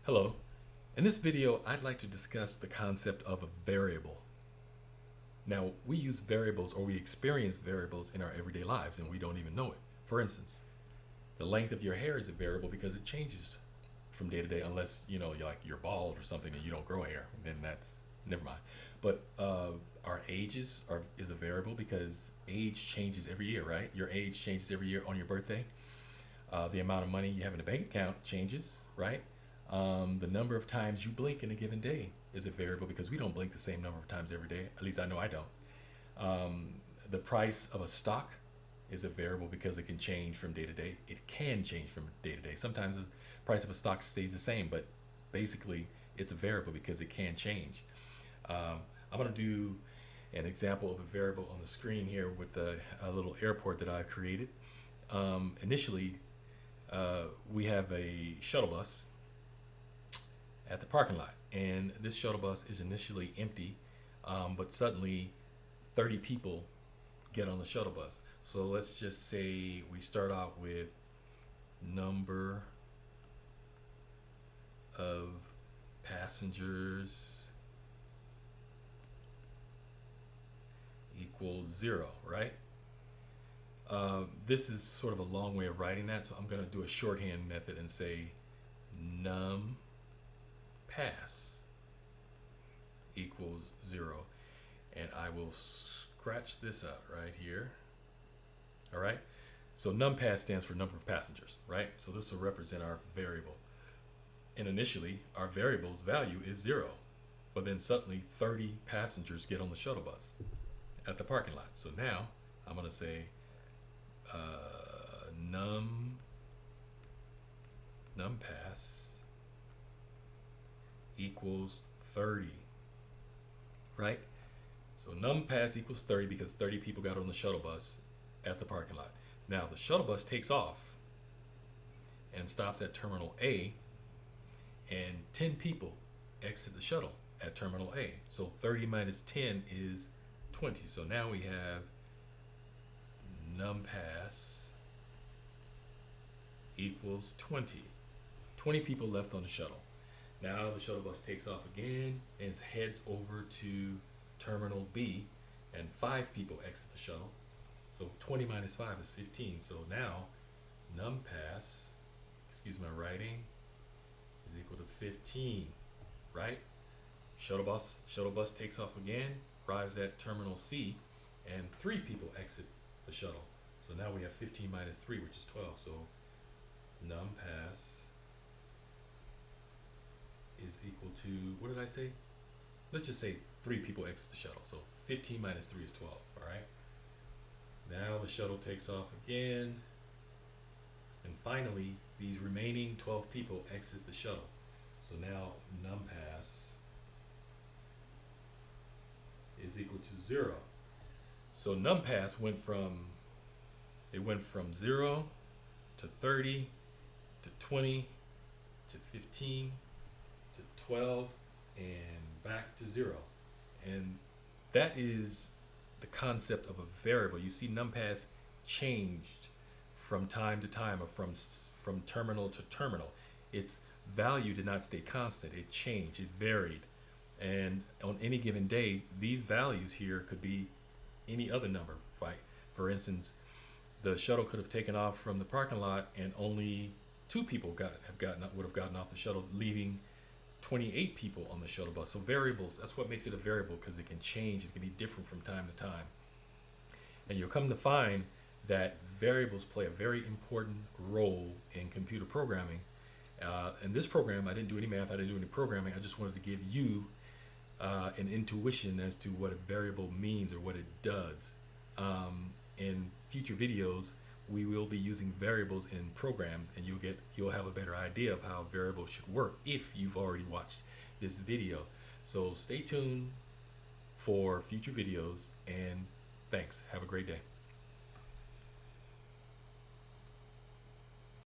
Hello. In this video, I'd like to discuss the concept of a variable. Now, we use variables or we experience variables in our everyday lives and we don't even know it. For instance, the length of your hair is a variable because it changes from day to day unless, you're bald or something and you don't grow hair. Then that's, never mind. But our ages is a variable because age changes every year, right? Your age changes every year on your birthday. The amount of money you have in a bank account changes, right? The number of times you blink in a given day is a variable because we don't blink the same number of times every day. At least I know I don't. The price of a stock is a variable because it can change from day to day. It can change from day to day. Sometimes the price of a stock stays the same, but basically it's a variable because it can change. I'm going to do an example of a variable on the screen here with a little airport that I've created. Initially, we have a shuttle bus at the parking lot, and this shuttle bus is initially empty, but suddenly 30 people get on the shuttle bus. So let's just say we start out with number of passengers equals 0, right? This is sort of a long way of writing that, so I'm going to do a shorthand method and say num pass equals 0, and I will scratch this out right here. All right, so num pass stands for number of passengers, right? So this will represent our variable, and initially our variable's value is 0, but then suddenly 30 passengers get on the shuttle bus at the parking lot. So now I'm going to say num pass equals 30, right? So num pass equals 30 because 30 people got on the shuttle bus at the parking lot. Now the shuttle bus takes off and stops at terminal A, and 10 people exit the shuttle at terminal A. So 30 minus 10 is 20. So now we have num pass equals 20. 20 people left on the shuttle. Now the shuttle bus takes off again and heads over to terminal B, and 5 people exit the shuttle. So 20 minus 5 is 15. So now num pass, excuse my writing, is equal to 15, right? Shuttle bus takes off again, arrives at terminal C, and 3 people exit the shuttle. So now we have 15 minus 3, which is 12. So num pass is equal to, what did I say? Let's just say 3 people exit the shuttle. So 15 minus 3 is 12, all right? Now the shuttle takes off again, and finally these remaining 12 people exit the shuttle. So now num pass is equal to 0. So num pass went from 0 to 30 to 20 to 15 to 12 and back to 0. And that is the concept of a variable. You see num pass changed from time to time, or from terminal to terminal. Its value did not stay constant. It changed, it varied. And on any given day, these values here could be any other number, right? For instance, the shuttle could have taken off from the parking lot and only 2 people would have gotten off the shuttle, leaving 28 people on the shuttle bus. So variables, that's what makes it a variable, because it can change. It can be different from time to time. And you'll come to find that variables play a very important role in computer programming. In this program, I didn't do any math, I didn't do any programming. I just wanted to give you an intuition as to what a variable means or what it does. In future videos, we will be using variables in programs, and you'll have a better idea of how variables should work if you've already watched this video. So stay tuned for future videos, and thanks. Have a great day.